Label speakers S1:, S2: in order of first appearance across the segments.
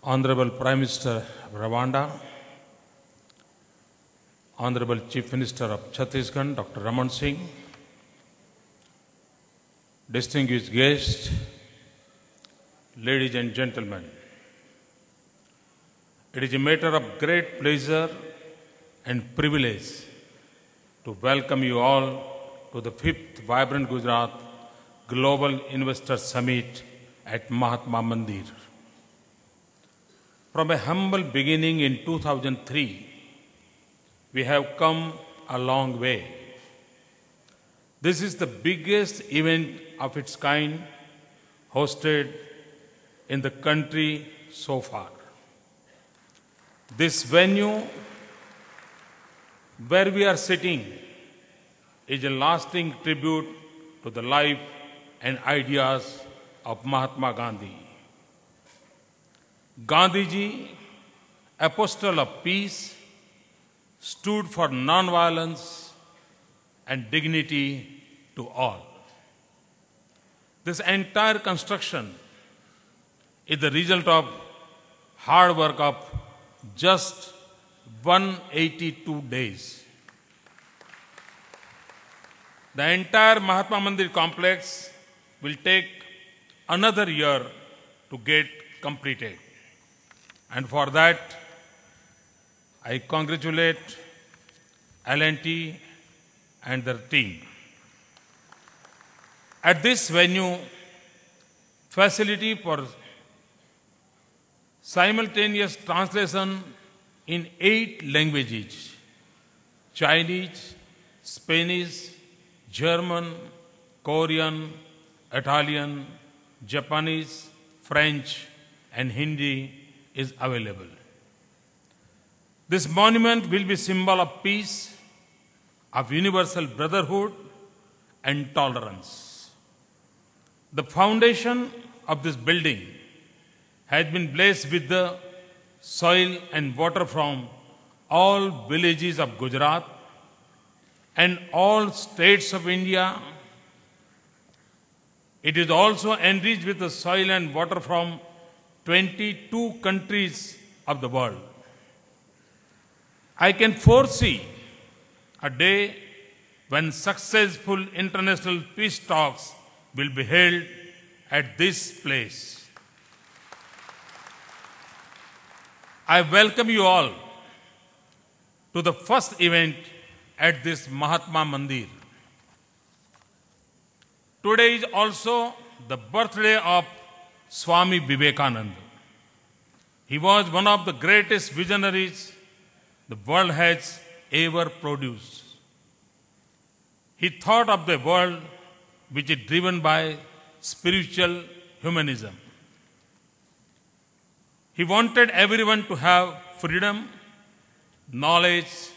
S1: Honorable Prime Minister of Rwanda, Honorable Chief Minister of Chhattisgarh, Dr. Raman Singh, distinguished guests, ladies and gentlemen, it is a matter of great pleasure and privilege to welcome you all to the 5th Vibrant Gujarat Global Investor Summit at Mahatma Mandir. From a humble beginning in 2003, we have come a long way. This is the biggest event of its kind hosted in the country so far. This venue where we are sitting is a lasting tribute to the life and ideas of Mahatma Gandhi. Gandhiji, apostle of peace, stood for non-violence and dignity to all. This entire construction is the result of hard work of just 182 days. The entire Mahatma Mandir complex will take another year to get completed. And for that, I congratulate L&T and their team. At this venue, facility for simultaneous translation in 8 languages: Chinese, Spanish, German, Korean, Italian, Japanese, French, and Hindi is available. This monument will be a symbol of peace, of universal brotherhood and tolerance. The foundation of this building has been blessed with the soil and water from all villages of Gujarat and all states of India. It is also enriched with the soil and water from 22 countries of the world. I can foresee a day when successful international peace talks will be held at this place. I welcome you all to the first event at this Mahatma Mandir. Today is also the birthday of Swami Vivekananda. He was one of the greatest visionaries the world has ever produced. He thought of the world which is driven by spiritual humanism. He wanted everyone to have freedom, knowledge,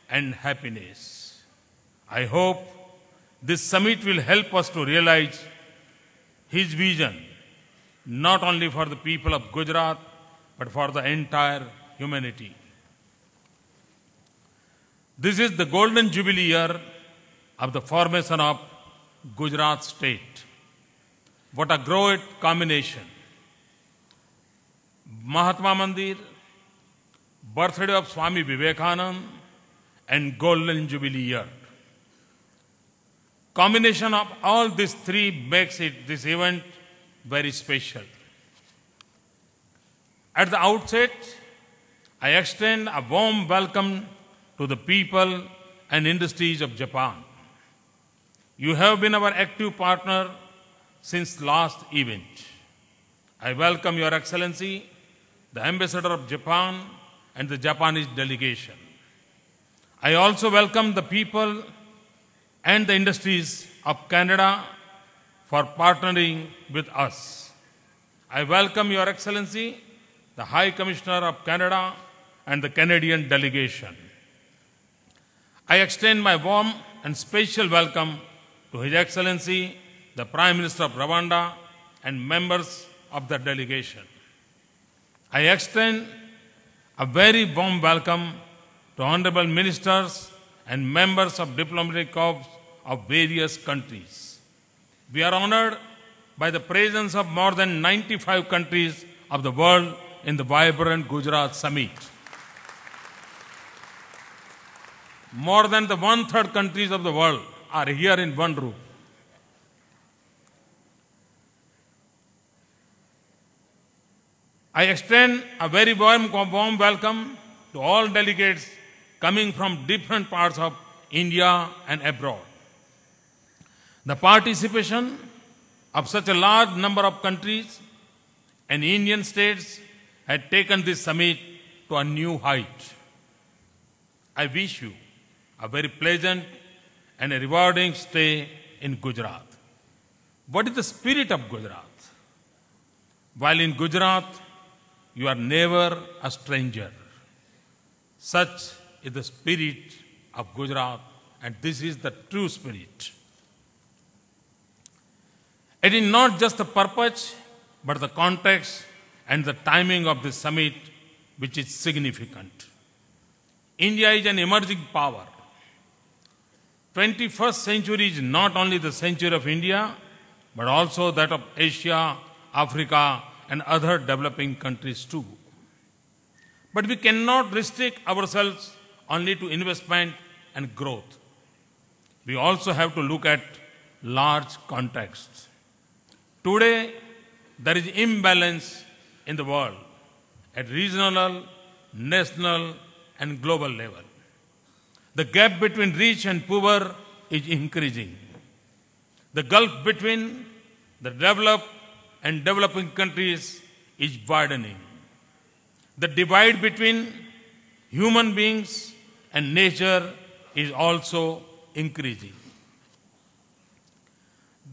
S1: and happiness. I hope this summit will help us to realize his vision, not only for the people of Gujarat, but for the entire humanity. This is the golden jubilee year of the formation of Gujarat state. What a great combination. Mahatma Mandir, birthday of Swami Vivekananda, and golden jubilee year. Combination of all these three makes this event very special. At the outset, I extend a warm welcome to the people and industries of Japan. You have been our active partner since last event. I welcome Your Excellency, the Ambassador of Japan, and the Japanese delegation. I also welcome the people and the industries of Canada for partnering with us. I welcome Your Excellency, the High Commissioner of Canada, and the Canadian delegation. I extend my warm and special welcome to His Excellency, the Prime Minister of Rwanda, and members of the delegation. I extend a very warm welcome to honorable ministers and members of diplomatic corps of various countries. We are honored by the presence of more than 95 countries of the world in the vibrant Gujarat summit. More than the one-third countries of the world are here in one room. I extend a very warm welcome to all delegates coming from different parts of India and abroad. The participation of such a large number of countries and Indian states had taken this summit to a new height. I wish you a very pleasant and a rewarding stay in Gujarat. What is the spirit of Gujarat? While in Gujarat, you are never a stranger. Such is the spirit of Gujarat, and this is the true spirit. It is not just the purpose, but the context and the timing of this summit which is significant. India is an emerging power. 21st century is not only the century of India, but also that of Asia, Africa, and other developing countries too. But we cannot restrict ourselves only to investment and growth. We also have to look at large contexts. Today, there is imbalance in the world at regional, national, and global level. The gap between rich and poor is increasing. The gulf between the developed and developing countries is widening. The divide between human beings and nature is also increasing.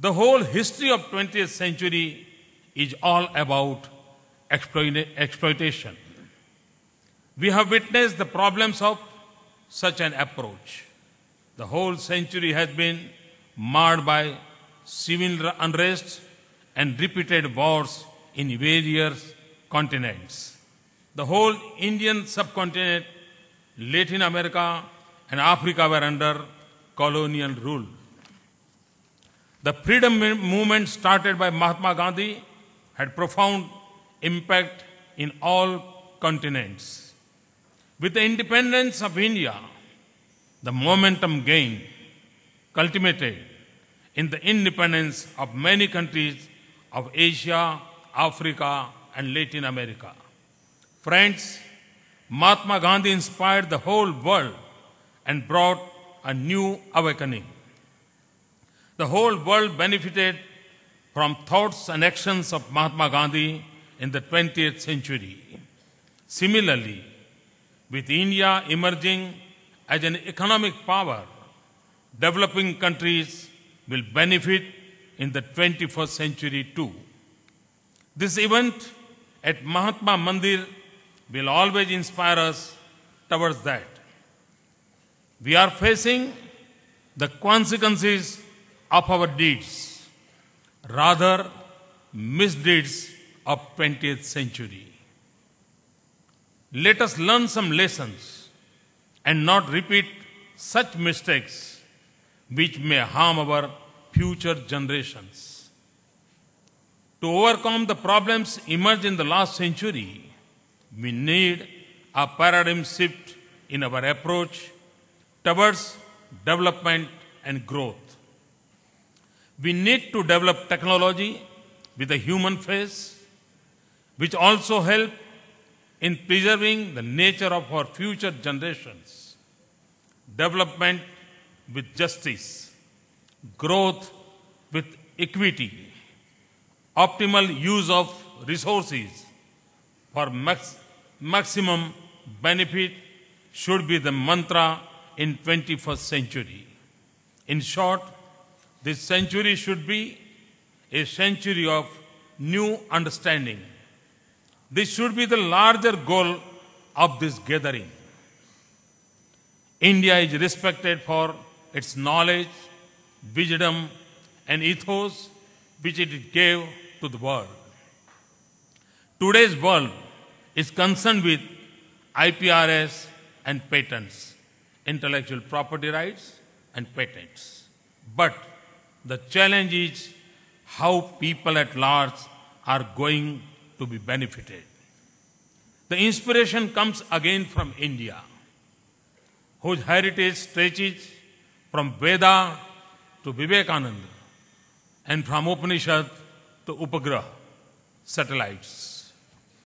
S1: The whole history of 20th century is all about exploitation. We have witnessed the problems of such an approach. The whole century has been marred by civil unrest and repeated wars in various continents. The whole Indian subcontinent, Latin America, and Africa were under colonial rule. The freedom movement started by Mahatma Gandhi had profound impact in all continents. With the independence of India, the momentum gained, culminated in the independence of many countries of Asia, Africa, and Latin America. Friends, Mahatma Gandhi inspired the whole world and brought a new awakening. The whole world benefited from thoughts and actions of Mahatma Gandhi in the 20th century. Similarly, with India emerging as an economic power, developing countries will benefit in the 21st century too. This event at Mahatma Mandir will always inspire us towards that. We are facing the consequences of our deeds, rather misdeeds of 20th century. Let us learn some lessons and not repeat such mistakes which may harm our future generations. To overcome the problems emerged in the last century, we need a paradigm shift in our approach towards development and growth. We need to develop technology with a human face, which also help in preserving the nature of our future generations. Development with justice, growth with equity, optimal use of resources for maximum benefit should be the mantra in 21st century. In short, this century should be a century of new understanding. This should be the larger goal of this gathering. India is respected for its knowledge, wisdom, and ethos which it gave to the world. Today's world is concerned with IPRs and patents, intellectual property rights and patents. But the challenge is how people at large are going to be benefited. The inspiration comes again from India, whose heritage stretches from Veda to Vivekananda and from Upanishad to Upagrah satellites.